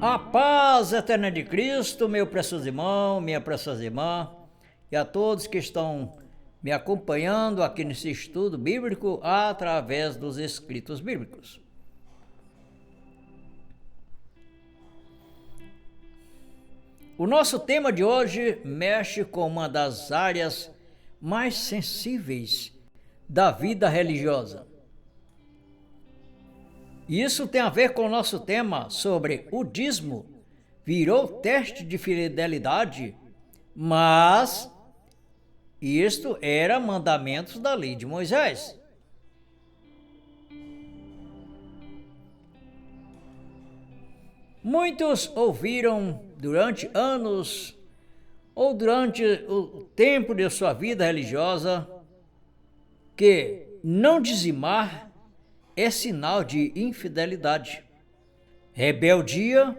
A paz eterna de Cristo, meu precioso irmão, minha preciosa irmã, e a todos que estão me acompanhando aqui nesse estudo bíblico através dos escritos bíblicos. O nosso tema de hoje mexe com uma das áreas mais sensíveis da vida religiosa. E isso tem a ver com o nosso tema sobre o dízimo. Virou teste de fidelidade, mas isto era mandamentos da lei de Moisés. Muitos ouviram durante anos ou durante o tempo de sua vida religiosa que não dizimar é sinal de infidelidade, rebeldia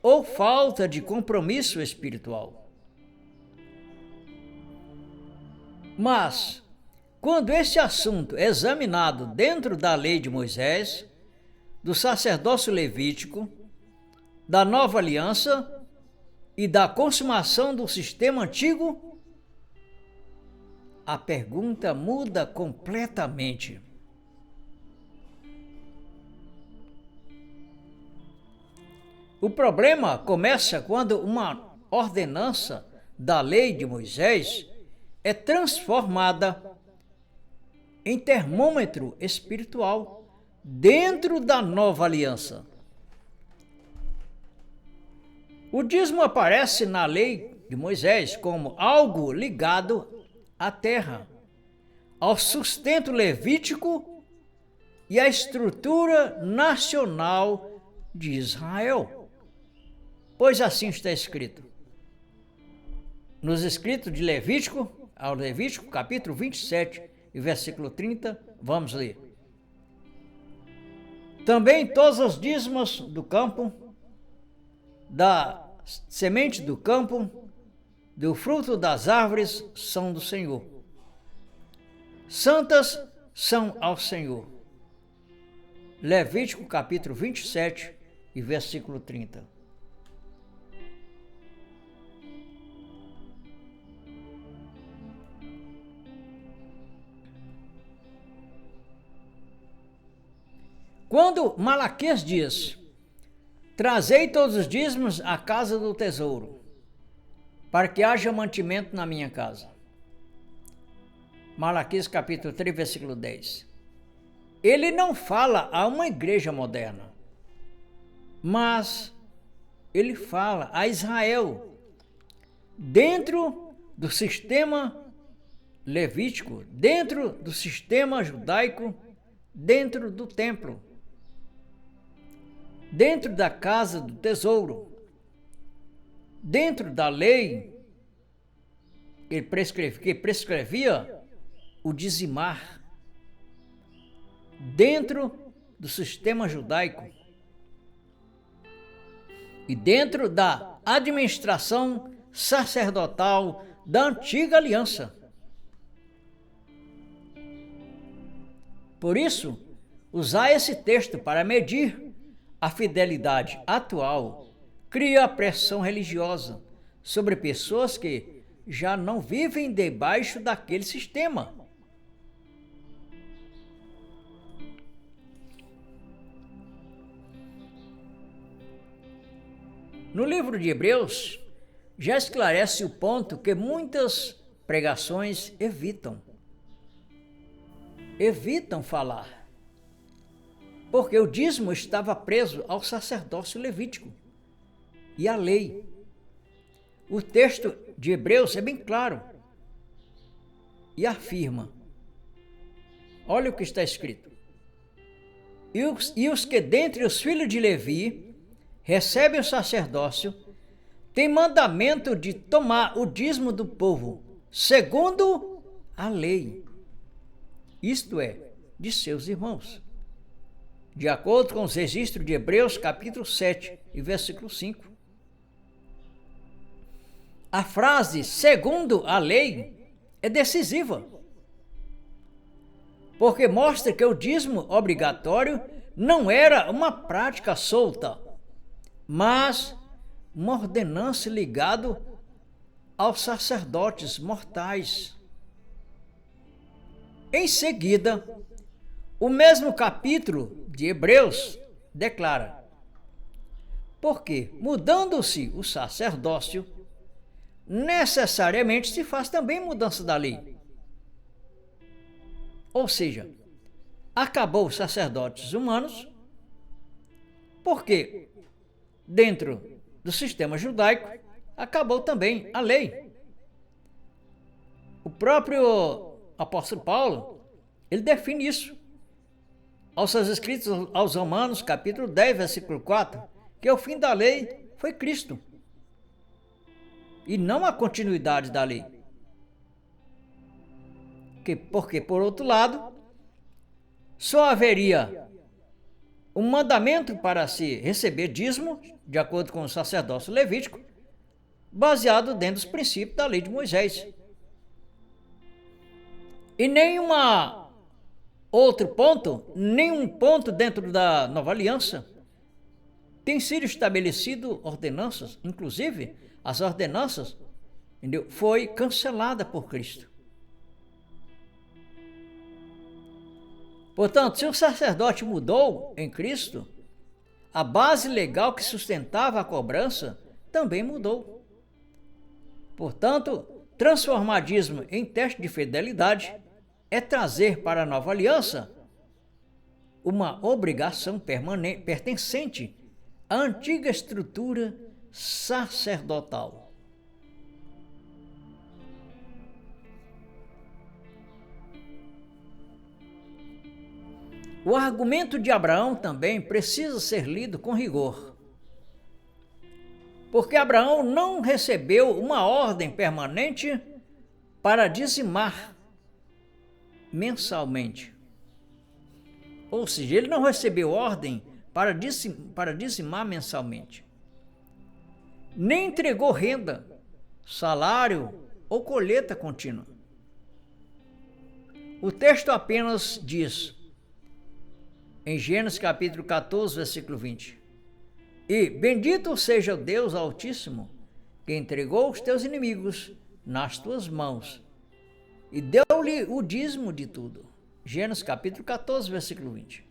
ou falta de compromisso espiritual. Mas, quando esse assunto é examinado dentro da lei de Moisés, do sacerdócio levítico, da nova aliança e da consumação do sistema antigo, a pergunta muda completamente. O problema começa quando uma ordenança da lei de Moisés é transformada em termômetro espiritual dentro da nova aliança. O dízimo aparece na lei de Moisés como algo ligado à terra, ao sustento levítico e à estrutura nacional de Israel. Pois assim está escrito. Nos escritos de Levítico, ao Levítico, capítulo 27 e versículo 30, vamos ler. Também todos os dízimos do campo, da semente do campo, do fruto das árvores são do Senhor. Santas são ao Senhor. Levítico capítulo 27 e versículo 30. Quando Malaquias diz: trazei todos os dízimos à casa do tesouro, para que haja mantimento na minha casa. Malaquias capítulo 3, versículo 10. Ele não fala a uma igreja moderna, mas ele fala a Israel, dentro do sistema levítico, dentro do sistema judaico, dentro do templo, dentro da casa do tesouro, dentro da lei que prescrevia o dizimar, dentro do sistema judaico e dentro da administração sacerdotal da antiga aliança. Por isso, usar esse texto para medir a fidelidade atual cria a pressão religiosa sobre pessoas que já não vivem debaixo daquele sistema. No livro de Hebreus, já esclarece o ponto que muitas pregações evitam falar, porque o dízimo estava preso ao sacerdócio levítico e à lei. O texto de Hebreus é bem claro e afirma, olha o que está escrito: e os que dentre os filhos de Levi recebem o sacerdócio têm mandamento de tomar o dízimo do povo, segundo a lei, isto é, de seus irmãos. De acordo com os registros de Hebreus, capítulo 7 e versículo 5. A frase segundo a lei é decisiva, porque mostra que o dízimo obrigatório não era uma prática solta, mas uma ordenança ligada aos sacerdotes mortais. Em seguida, o mesmo capítulo de Hebreus declara: porque, mudando-se o sacerdócio, necessariamente se faz também mudança da lei. Ou seja, acabou os sacerdotes humanos, porque dentro do sistema judaico acabou também a lei. O próprio apóstolo Paulo, ele define isso aos seus escritos aos Romanos, capítulo 10, versículo 4, que o fim da lei foi Cristo, e não a continuidade da lei. Porque, por outro lado, só haveria um mandamento para se receber dízimo, de acordo com o sacerdócio levítico, baseado dentro dos princípios da lei de Moisés. E nenhum ponto dentro da nova aliança tem sido estabelecido ordenanças, inclusive as ordenanças, entendeu? Foi cancelada por Cristo. Portanto, se o sacerdote mudou em Cristo, a base legal que sustentava a cobrança também mudou. Portanto, transformar dízimo em teste de fidelidade é trazer para a nova aliança uma obrigação pertencente à antiga estrutura sacerdotal. O argumento de Abraão também precisa ser lido com rigor, porque Abraão não recebeu uma ordem permanente para dizimar mensalmente. Ou seja, ele não recebeu ordem para dizimar mensalmente, nem entregou renda, salário ou colheita contínua. O texto apenas diz, em Gênesis capítulo 14, versículo 20, e bendito seja o Deus Altíssimo, que entregou os teus inimigos nas tuas mãos, e deu-lhe o dízimo de tudo. Gênesis capítulo 14, versículo 20.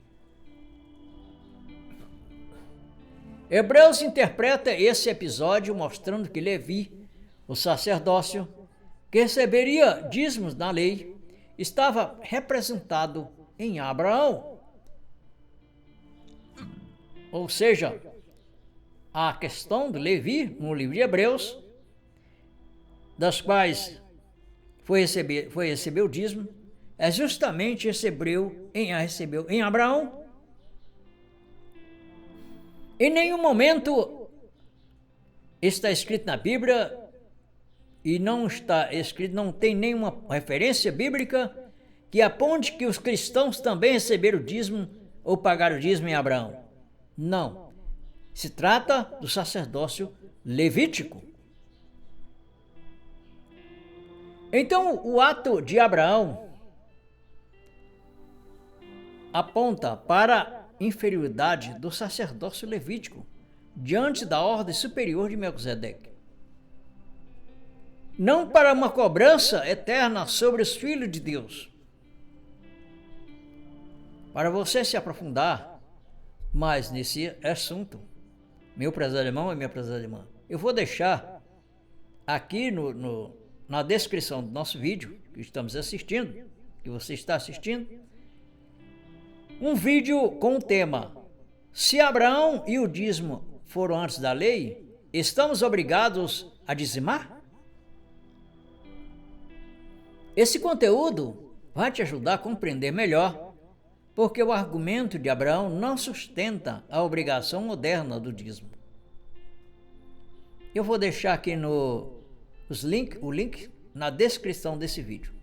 Hebreus interpreta esse episódio mostrando que Levi, o sacerdócio, que receberia dízimos na lei, estava representado em Abraão. Ou seja, a questão de Levi, no livro de Hebreus, das quais foi receber o dízimo, é justamente recebeu em Abraão. Em nenhum momento está escrito na Bíblia, e não está escrito, não tem nenhuma referência bíblica que aponte que os cristãos também receberam o dízimo ou pagaram o dízimo em Abraão. Não. Se trata do sacerdócio levítico. Então, o ato de Abraão aponta para a inferioridade do sacerdócio levítico diante da ordem superior de Melquisedeque. Não para uma cobrança eterna sobre os filhos de Deus. Para você se aprofundar mais nesse assunto, meu prezado irmão e minha prezada irmã, eu vou deixar aqui na descrição do nosso vídeo que estamos assistindo, que você está assistindo, um vídeo com o tema: se Abraão e o dízimo foram antes da lei, estamos obrigados a dizimar? Esse conteúdo vai te ajudar a compreender melhor porque o argumento de Abraão não sustenta a obrigação moderna do dízimo. Eu vou deixar aqui o link na descrição desse vídeo.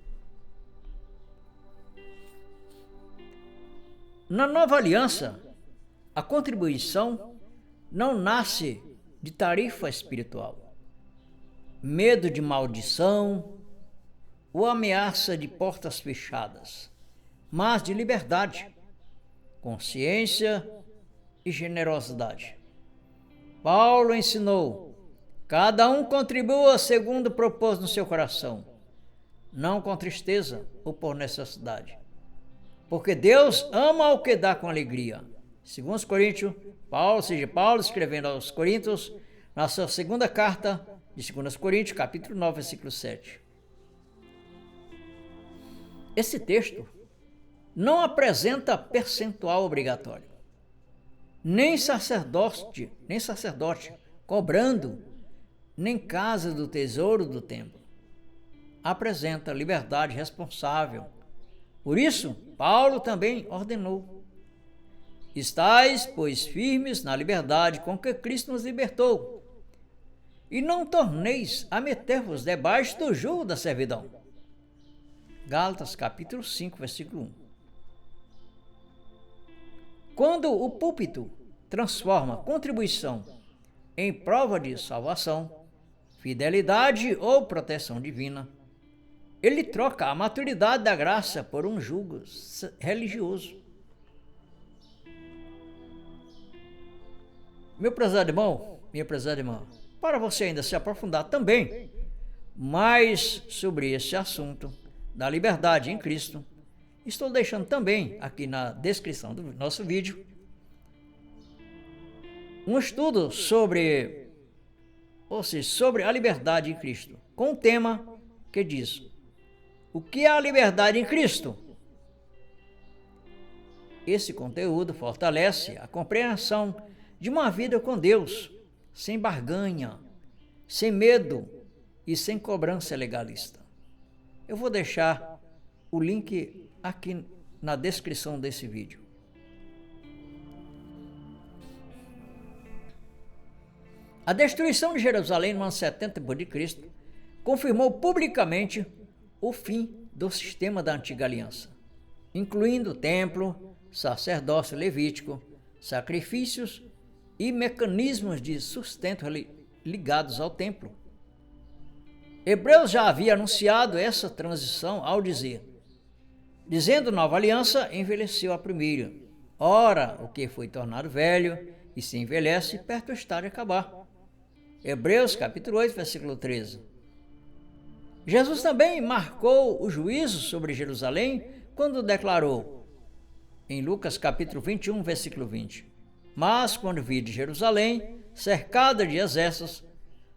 Na nova aliança, a contribuição não nasce de tarifa espiritual, medo de maldição ou ameaça de portas fechadas, mas de liberdade, consciência e generosidade. Paulo ensinou: cada um contribua segundo propôs no seu coração, não com tristeza ou por necessidade, porque Deus ama o que dá com alegria. Segundo os Coríntios, Paulo escrevendo aos Coríntios, na sua segunda carta de 2 Coríntios, capítulo 9, versículo 7. Esse texto não apresenta percentual obrigatório, nem sacerdote cobrando, nem casa do tesouro do templo. Apresenta liberdade responsável. Por isso, Paulo também ordenou: estais, pois, firmes na liberdade com que Cristo nos libertou, e não torneis a meter-vos debaixo do jugo da servidão. Gálatas capítulo 5, versículo 1. Quando o púlpito transforma contribuição em prova de salvação, fidelidade ou proteção divina, ele troca a maturidade da graça por um jugo religioso. Meu prezado irmão, minha prezada irmã, para você ainda se aprofundar também mais sobre esse assunto da liberdade em Cristo, estou deixando também aqui na descrição do nosso vídeo um estudo sobre a liberdade em Cristo, com um tema que diz: o que é a liberdade em Cristo? Esse conteúdo fortalece a compreensão de uma vida com Deus, sem barganha, sem medo e sem cobrança legalista. Eu vou deixar o link aqui na descrição desse vídeo. A destruição de Jerusalém no ano 70 d.C. confirmou publicamente o fim do sistema da antiga aliança, incluindo o templo, sacerdócio levítico, sacrifícios e mecanismos de sustento ligados ao templo. Hebreus já havia anunciado essa transição ao dizendo: nova aliança envelheceu a primeira. Ora, o que foi tornado velho e se envelhece, perto está de acabar. Hebreus capítulo 8, versículo 13. Jesus também marcou o juízo sobre Jerusalém quando declarou, em Lucas capítulo 21, versículo 20: mas quando vide Jerusalém cercada de exércitos,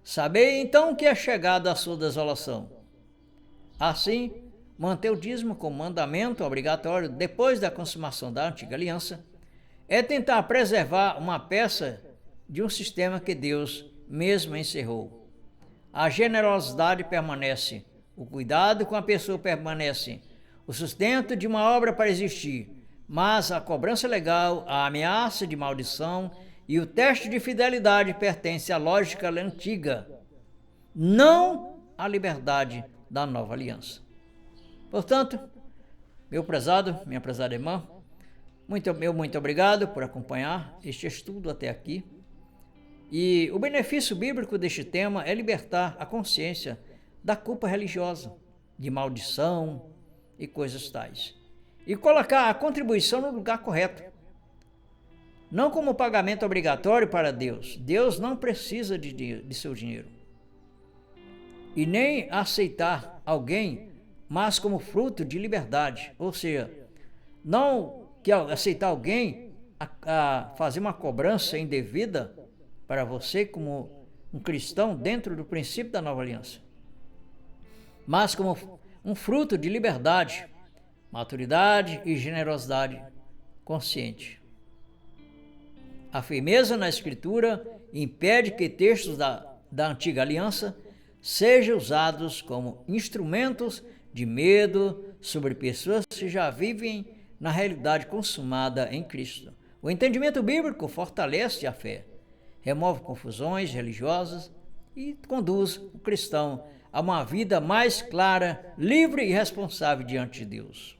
sabei então que é chegada a sua desolação. Assim, manter o dízimo como mandamento obrigatório depois da consumação da antiga aliança é tentar preservar uma peça de um sistema que Deus mesmo encerrou. A generosidade permanece, o cuidado com a pessoa permanece, o sustento de uma obra para existir, mas a cobrança legal, a ameaça de maldição e o teste de fidelidade pertence à lógica antiga, não à liberdade da nova aliança. Portanto, meu prezado, minha prezada irmã, muito obrigado por acompanhar este estudo até aqui. E o benefício bíblico deste tema é libertar a consciência da culpa religiosa, de maldição e coisas tais, e colocar a contribuição no lugar correto, não como pagamento obrigatório para Deus. Deus não precisa de seu dinheiro, e nem aceitar alguém, mas como fruto de liberdade, ou seja, não que aceitar alguém a fazer uma cobrança indevida para você como um cristão dentro do princípio da nova aliança, mas como um fruto de liberdade, maturidade e generosidade consciente. A firmeza na Escritura impede que textos da antiga aliança sejam usados como instrumentos de medo sobre pessoas que já vivem na realidade consumada em Cristo. O entendimento bíblico fortalece a fé, remove confusões religiosas e conduz o cristão a uma vida mais clara, livre e responsável diante de Deus.